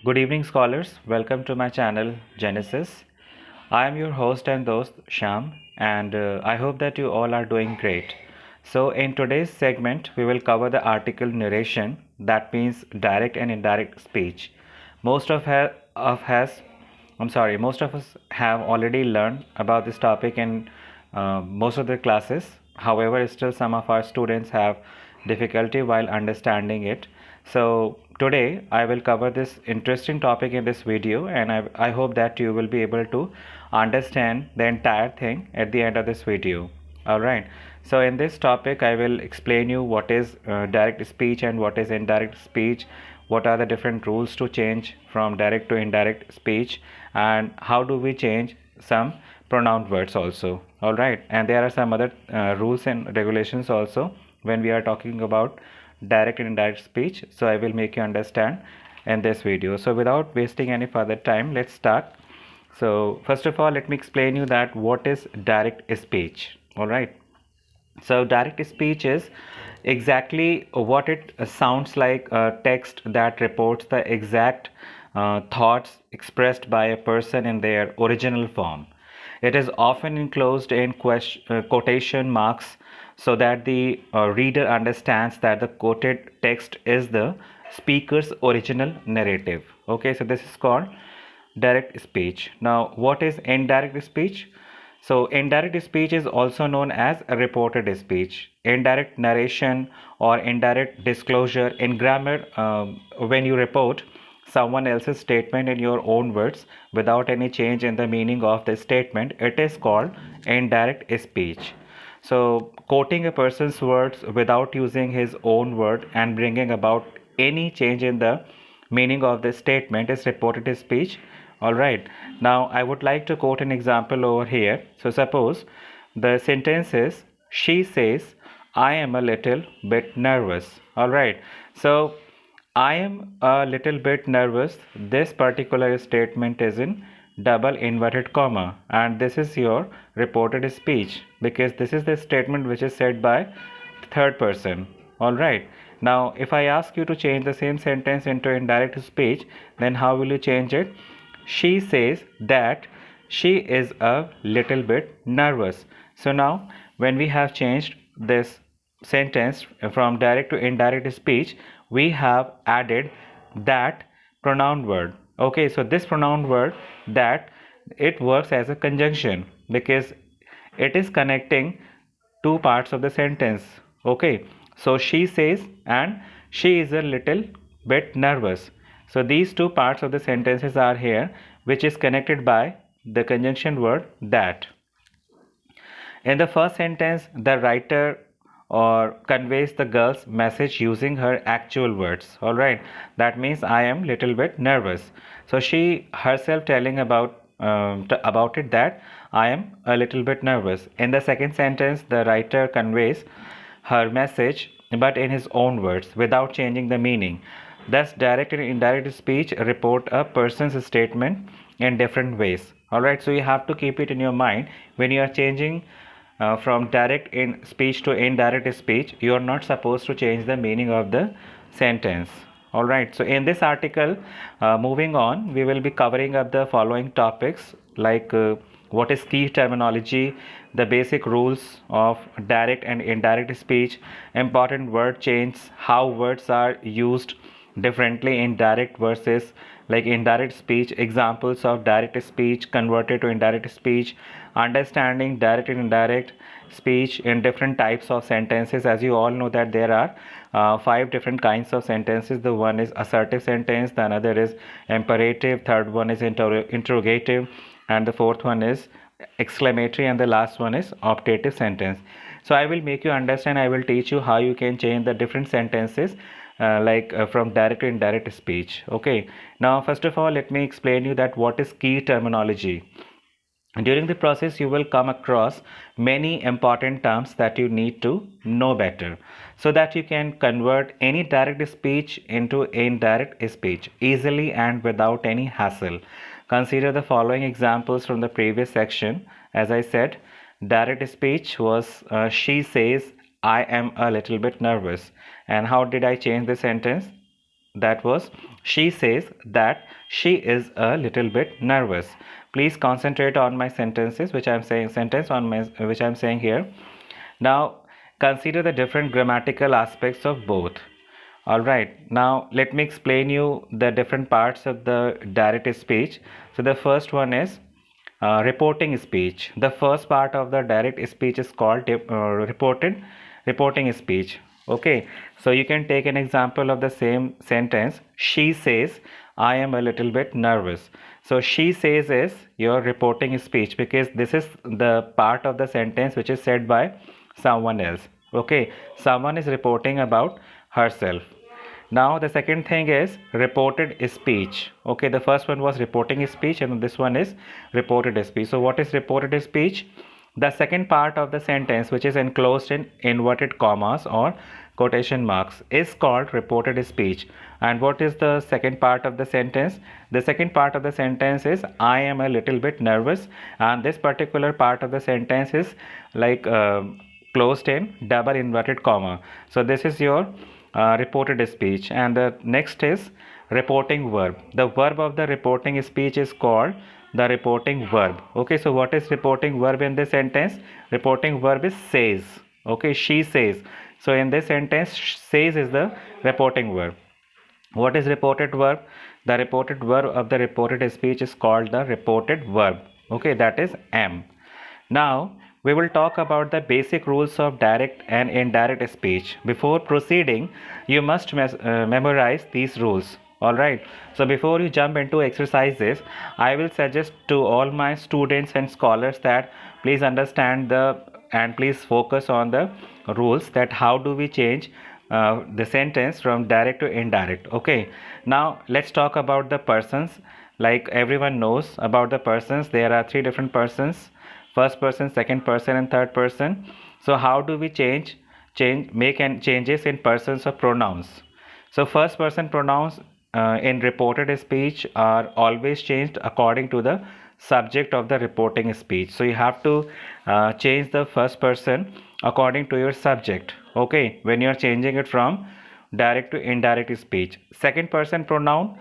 Good evening, scholars. Welcome to my channel Genesis. I am your host and host Sham, and I hope that you all are doing great. So, in today's segment, we will cover the article narration, that means direct and indirect speech. Most most of us have already learned about this topic in most of the classes. However, still some of our students have difficulty while understanding it. So today I will cover this interesting topic in this video, and I hope that you will be able to understand the entire thing at the end of this video. Alright, so in this topic I will explain you what is direct speech and what is indirect speech, what are the different rules to change from direct to indirect speech, and how do we change some pronoun words also. Alright, and there are some other rules and regulations also when we are talking about direct and indirect speech, so I will make you understand in this video. So without wasting any further time, let's start. So first of all, let me explain you that what is direct speech. All right, so direct speech is exactly what it sounds like, a text that reports the exact thoughts expressed by a person in their original form. It is often enclosed in quotation marks so that the reader understands that the quoted text is the speaker's original narrative. Okay, so this is called direct speech. Now, what is indirect speech? So, indirect speech is also known as reported speech. Indirect narration or indirect disclosure in grammar, when you report someone else's statement in your own words without any change in the meaning of the statement, it is called indirect speech. So, quoting a person's words without using his own word and bringing about any change in the meaning of the statement is reported speech. All right. Now, I would like to quote an example over here. So, suppose the sentence is, she says, I am a little bit nervous. All right. So, I am a little bit nervous. This particular statement is in double inverted comma, and this is your reported speech because this is the statement which is said by third person. All right, now if I ask you to change the same sentence into indirect speech, then how will you change it? She says that she is a little bit nervous. So now when we have changed this sentence from direct to indirect speech, we have added that pronoun word. Okay, so this pronoun word, that, it works as a conjunction because it is connecting two parts of the sentence. Okay, so she says and she is a little bit nervous. So these two parts of the sentences are here, which is connected by the conjunction word that. In the first sentence, the writer or conveys the girl's message using her actual words. All right, that means I am little bit nervous. So she herself telling about it that I am a little bit nervous. In the second sentence, the writer conveys her message but in his own words without changing the meaning. Thus, direct and indirect speech report a person's statement in different ways. All right, so you have to keep it in your mind when you are changing from direct in speech to indirect speech. You are not supposed to change the meaning of the sentence. All right, so in this article, moving on, we will be covering up the following topics like what is key terminology, the basic rules of direct and indirect speech, important word chains, how words are used differently in direct versus like indirect speech, examples of direct speech converted to indirect speech, understanding direct and indirect speech in different types of sentences. As you all know that there are five different kinds of sentences. The one is assertive sentence, the another is imperative, third one is interrogative, and the fourth one is exclamatory, and the last one is optative sentence. So I will make you understand, I will teach you how you can change the different sentences from direct to indirect speech. Okay, now first of all let me explain you that what is key terminology. During the process you will come across many important terms that you need to know better so that you can convert any direct speech into indirect speech easily and without any hassle. Consider the following examples from the previous section. As I said, direct speech was she says I am a little bit nervous. And how did I change the sentence? that was she says that she is a little bit nervous. Please concentrate on my sentences which I'm saying which I'm saying here. Now consider the different grammatical aspects of both. All right, now let me explain you the different parts of the direct speech. So the first one is reporting speech. The first part of the direct speech is called reporting speech. Okay, so you can take an example of the same sentence. She says, I am a little bit nervous. So she says is your reporting speech because this is the part of the sentence which is said by someone else. Okay, someone is reporting about herself. Now the second thing is reported speech. Okay, the first one was reporting speech and this one is reported speech. So what is reported speech? The second part of the sentence which is enclosed in inverted commas or quotation marks is called reported speech. And what is the second part of the sentence? The second part of the sentence is I am a little bit nervous, and this particular part of the sentence is like closed in double inverted comma. So this is your reported speech. And the next is reporting verb. The verb of the reporting speech is called the reporting verb. Okay, so what is reporting verb in this sentence? Reporting verb is says. Okay, she says. So in this sentence, says is the reporting verb. What is reported verb? The reported verb of the reported speech is called the reported verb. Okay, that is am. Now we will talk about the basic rules of direct and indirect speech. Before proceeding, you must memorize these rules. Alright, so before you jump into exercises, I will suggest to all my students and scholars that please understand and please focus on the rules, that how do we change the sentence from direct to indirect. Okay, now let's talk about the persons. Like everyone knows about the persons, there are three different persons: first person, second person, and third person. So how do we make changes in persons or pronouns? So first person pronouns in reported speech are always changed according to the subject of the reporting speech. So you have to change the first person according to your subject. Okay, when you are changing it from direct to indirect speech. Second person pronoun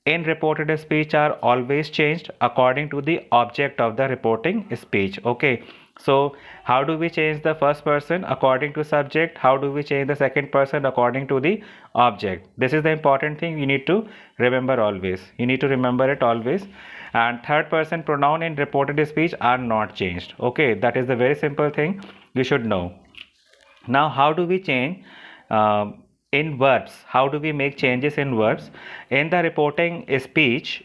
in reported speech are always changed according to the object of the reporting speech. Okay, so how do we change the first person according to subject? How do we change the second person according to the object? This is the important thing you need to remember always. You need to remember it always. And third person pronoun in reported speech are not changed. Okay, that is the very simple thing you should know. Now how do we change in verbs? How do we make changes in verbs? In the reporting speech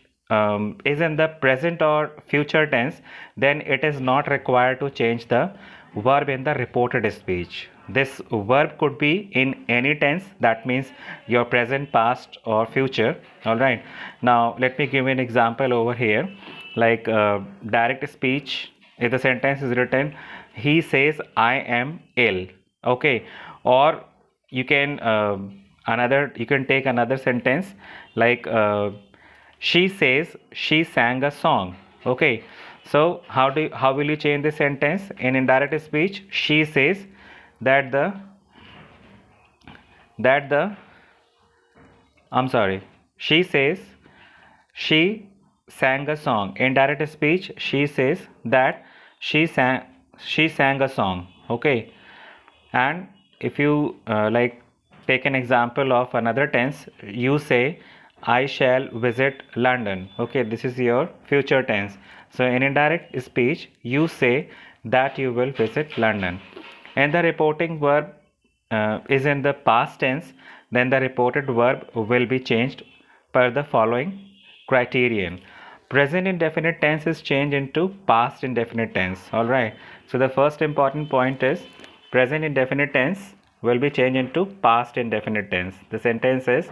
is in the present or future tense, then it is not required to change the verb in the reported speech. This verb could be in any tense, that means your present, past, or future. All right, now let me give you an example over here. Like direct speech, if the sentence is written, he says I am ill. Okay, or you can take another sentence like she says she sang a song. Okay, so how will you change this sentence in indirect speech? She says that she says she sang a song. In direct speech, she says that she sang a song. Okay, and if you take an example of another tense, you say I shall visit London. Okay, this is your future tense. So in indirect speech, you say that you will visit London. And the reporting verb is in the past tense, then the reported verb will be changed per the following criterion. Present indefinite tense is changed into past indefinite tense. All right, so the first important point is present indefinite tense will be changed into past indefinite tense. The sentence is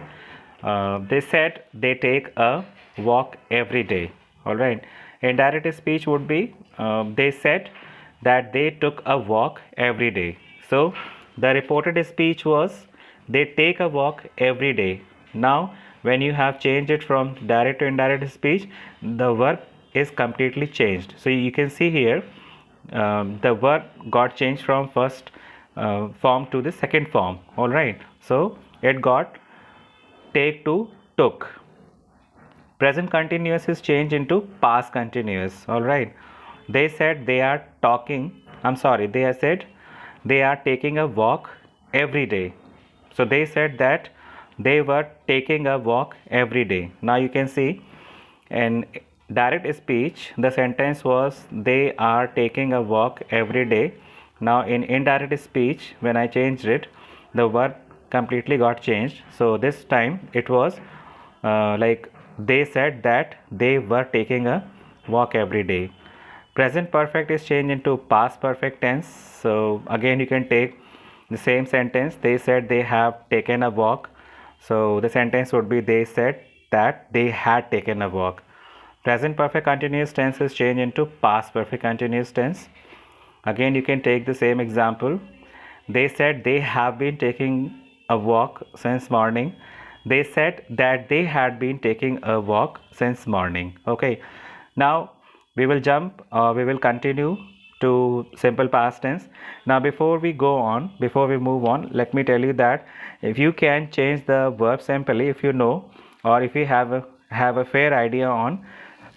they said they take a walk every day. All right, indirect speech would be they said that they took a walk every day. So the reported speech was they take a walk every day. Now when you have changed it from direct to indirect speech, the verb is completely changed. So you can see here the verb got changed from first form to the second form. All right, so it got take to took. Present continuous is changed into past continuous. All right, they said they are talking, I'm sorry, they have said they are taking a walk every day. So they said that they were taking a walk every day. Now you can see in direct speech the sentence was they are taking a walk every day. Now in indirect speech, when I changed it, the word completely got changed. So this time it was like they said that they were taking a walk every day. Present perfect is changed into past perfect tense. So again you can take the same sentence, they said they have taken a walk. So the sentence would be they said that they had taken a walk. Present perfect continuous tense is changed into past perfect continuous tense. Again you can take the same example. They said they have been taking a walk since morning. They said that they had been taking a walk since morning. Okay, now we will continue to simple past tense. Now before we move on, let me tell you that if you can change the verb simply, if you know, or if you have a fair idea on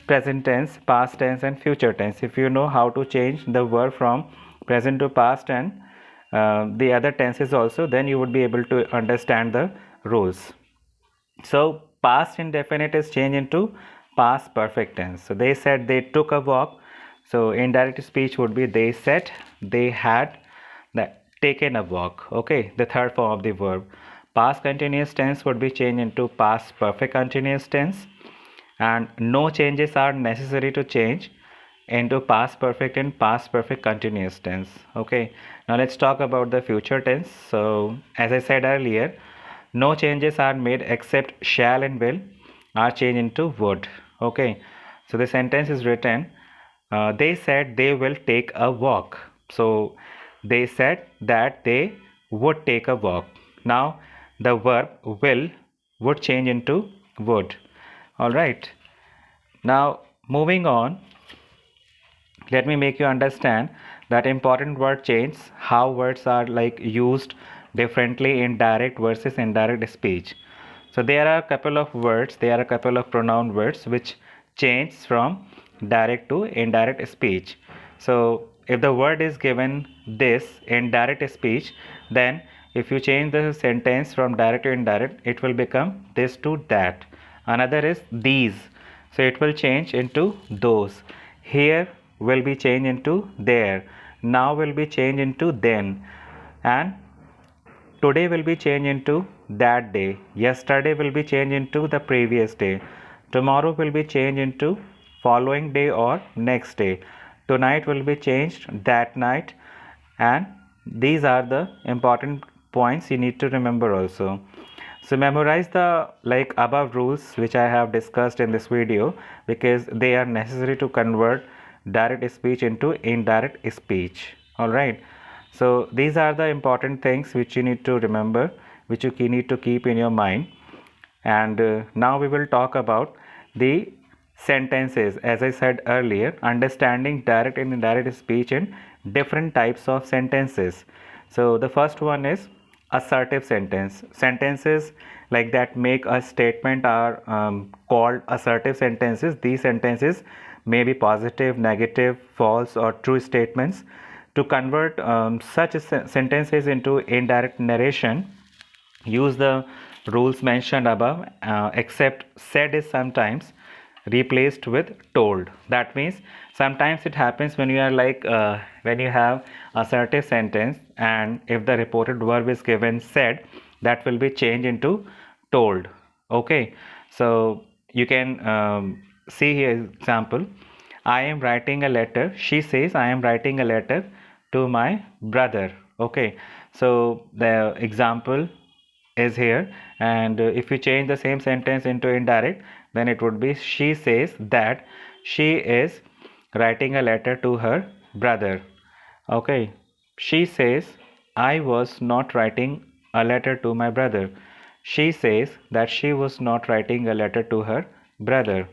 present tense, past tense and future tense, if you know how to change the verb from present to past and the other tenses also, then you would be able to understand the rules. So past indefinite is changed into past perfect tense. So they said they took a walk. So indirect speech would be they said they had taken a walk. Okay, the third form of the verb. Past continuous tense would be changed into past perfect continuous tense, and no changes are necessary to change into past perfect and past perfect continuous tense. Okay, now let's talk about the future tense. So as I said earlier, no changes are made except shall and will are changed into would. Okay, so the sentence is written, they said they will take a walk. So they said that they would take a walk. Now the verb will would change into would. All right, now moving on, let me make you understand that important word change, how words are like used differently in direct versus indirect speech. So there are a couple of words, there are a couple of pronoun words which change from direct to indirect speech. So if the word is given this in direct speech, then if you change the sentence from direct to indirect, it will become this to that. Another is these, so it will change into those. Here will be changed into there. Now will be changed into then. And today will be changed into that day. Yesterday will be changed into the previous day. Tomorrow will be changed into following day or next day. Tonight will be changed that night. And these are the important points you need to remember also. So memorize the like above rules which I have discussed in this video, because they are necessary to convert direct speech into indirect speech. All right, so these are the important things which you need to remember, which you need to keep in your mind. And now we will talk about the sentences. As I said earlier, understanding direct and indirect speech in different types of sentences. So the first one is assertive sentence. Sentences like that make a statement are called assertive sentences. These sentences may be positive, negative, false or true statements. To convert such sentences into indirect narration, use the rules mentioned above, except said is sometimes replaced with told. That means sometimes it happens when you are like when you have assertive sentence, and if the reported verb is given said, that will be changed into told. Okay, so you can see here example, I am writing a letter, she says I am writing a letter to my brother. Okay, so the example is here, and if you change the same sentence into indirect, then it would be she says that she is writing a letter to her brother. Okay, she says I was not writing a letter to my brother. She says that she was not writing a letter to her brother.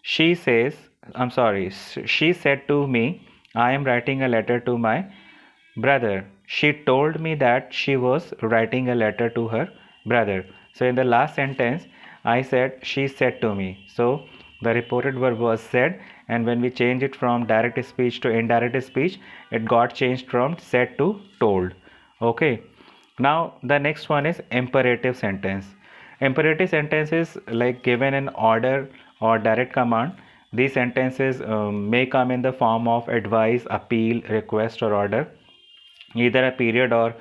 She says, I'm sorry, she said to me, I am writing a letter to my brother. She told me that she was writing a letter to her brother. So in the last sentence, I said, she said to me. So the reported verb was said, and when we change it from direct speech to indirect speech, it got changed from said to told. Okay. Now the next one is imperative sentence. Imperative sentence is like given an order or direct command. These sentences may come in the form of advice, appeal, request, or order. Either a period or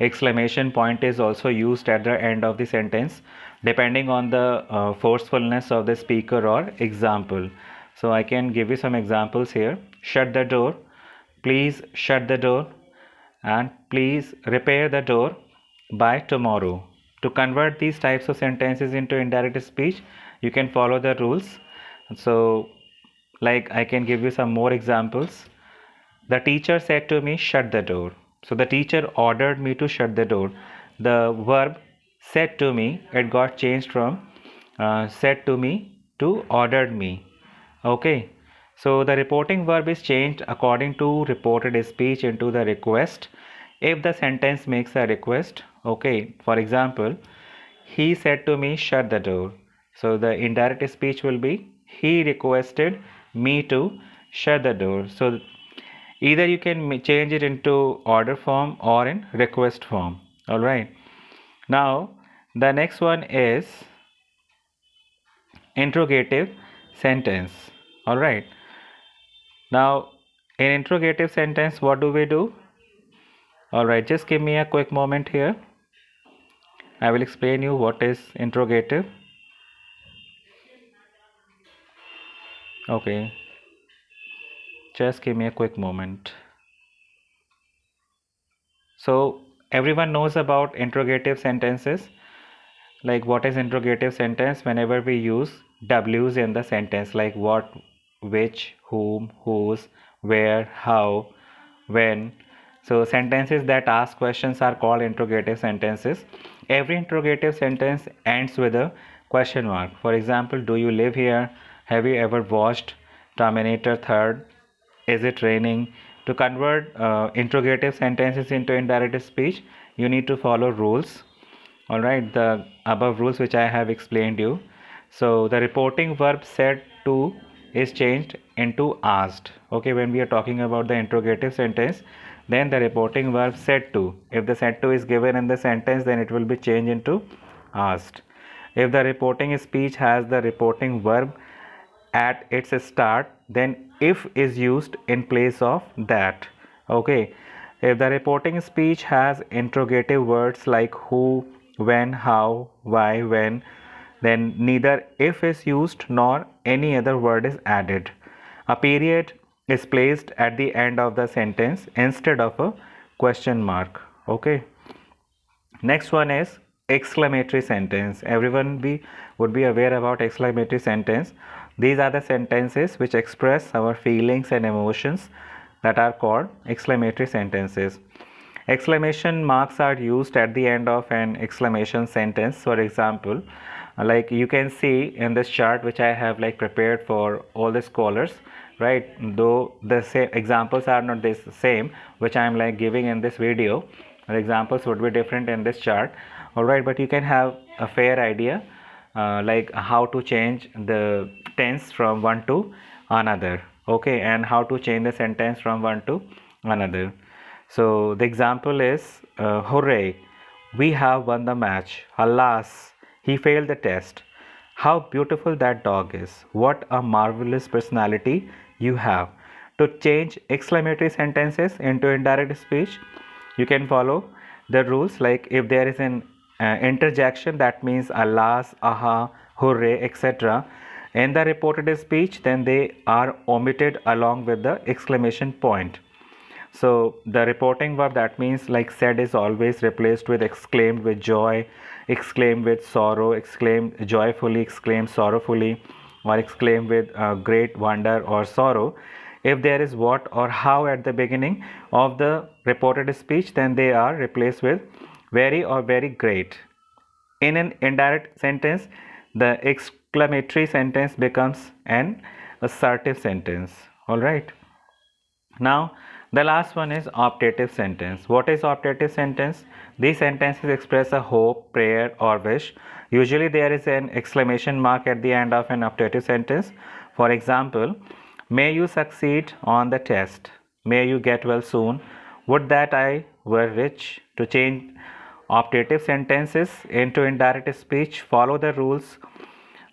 exclamation point is also used at the end of the sentence, depending on the forcefulness of the speaker or example. So I can give you some examples here. Shut the door, please shut the door, and please repair the door by tomorrow. To convert these types of sentences into indirect speech, you can follow the rules. So, like I can give you some more examples. The teacher said to me, shut the door. So the teacher ordered me to shut the door. The verb said to me, it got changed from said to me to ordered me. Okay. So the reporting verb is changed according to reported speech into the request. If the sentence makes a request, okay, for example, he said to me, shut the door. So the indirect speech will be, he requested me to shut the door. So either you can change it into order form or in request form. All right. Now the next one is interrogative sentence. All right. Now in interrogative sentence, what do we do? All right, just give me a quick moment here. I will explain you what is interrogative. Okay, just give me a quick moment. So everyone knows about interrogative sentences. Like what is interrogative sentence? Whenever we use W's in the sentence, like what, which, whom, whose, where, how, when. So sentences that ask questions are called interrogative sentences. Every interrogative sentence ends with a question mark. For example, do you live here? Have you ever watched Terminator 3rd? Is it raining? To convert interrogative sentences into indirect speech, you need to follow rules. All right, the above rules which I have explained you. So the reporting verb said to is changed into asked. Okay, when we are talking about the interrogative sentence, then the reporting verb said to, if the said to is given in the sentence, then it will be changed into asked. If the reporting speech has the reporting verb at its start, then if is used in place of that. Okay, if the reporting speech has interrogative words like who, when, how, why, when, then neither if is used nor any other word is added. A period is placed at the end of the sentence instead of a question mark. Okay. Next one is exclamatory sentence. Everyone would be aware about exclamatory sentence. These are the sentences which express our feelings and emotions that are called exclamatory sentences. Exclamation marks are used at the end of an exclamation sentence. For example, like you can see in this chart which I have like prepared for all the scholars, right? Though the same examples are not the same which I am like giving in this video, the examples would be different in this chart. All right, but you can have a fair idea like how to change the tense from one to another. Okay, and how to change the sentence from one to another. So the example is hooray, we have won the match. Alas, he failed the test. How beautiful that dog is. What a marvelous personality you have. To change exclamatory sentences into indirect speech, you can follow the rules, like if there is an interjection, that means alas, aha, hooray, etc. in the reported speech, then they are omitted along with the exclamation point. So the reporting verb, that means like said, is always replaced with exclaimed with joy, exclaimed with sorrow, exclaimed joyfully, exclaimed sorrowfully, or exclaimed with great wonder or sorrow. If there is what or how at the beginning of the reported speech, then they are replaced with very or very great. In an indirect sentence, the exclamatory sentence becomes an assertive sentence. All right. Now, the last one is optative sentence. What is optative sentence? These sentences express a hope, prayer, or wish. Usually there is an exclamation mark at the end of an optative sentence. For example, may you succeed on the test, may you get well soon, would that I were rich. To change optative sentences into indirect speech, follow the rules.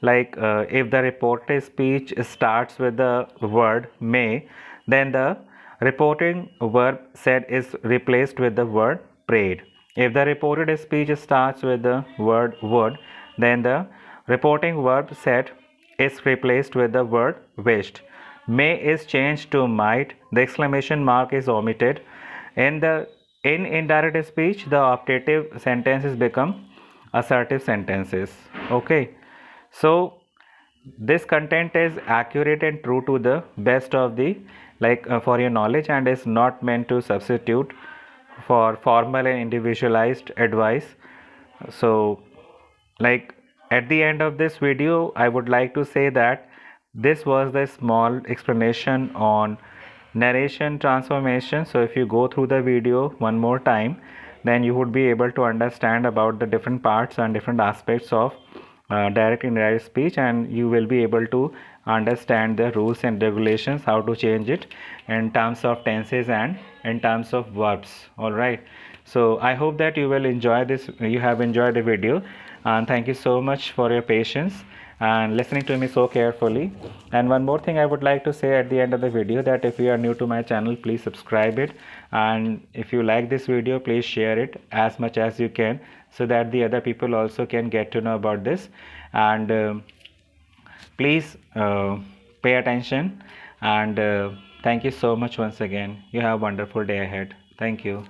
Like if the reported speech starts with the word may, then the reporting verb said is replaced with the word prayed. If the reported speech starts with the word would, then the reporting verb said is replaced with the word wished. May is changed to might. The exclamation mark is omitted. In indirect speech, the optative sentences become assertive sentences. Okay. So this content is accurate and true to the best of the for your knowledge, and is not meant to substitute for formal and individualized advice. So like at the end of this video, I would like to say that this was the small explanation on narration transformation. So if you go through the video one more time, then you would be able to understand about the different parts and different aspects of direct and indirect speech, and you will be able to understand the rules and regulations, how to change it in terms of tenses and in terms of verbs. All right, so I hope that you will enjoy this, you have enjoyed the video, and thank you so much for your patience and listening to me so carefully. And one more thing I would like to say at the end of the video, that if you are new to my channel, please subscribe it, and if you like this video, please share it as much as you can, so that the other people also can get to know about this. And please pay attention, and thank you so much once again. You have a wonderful day ahead. Thank you.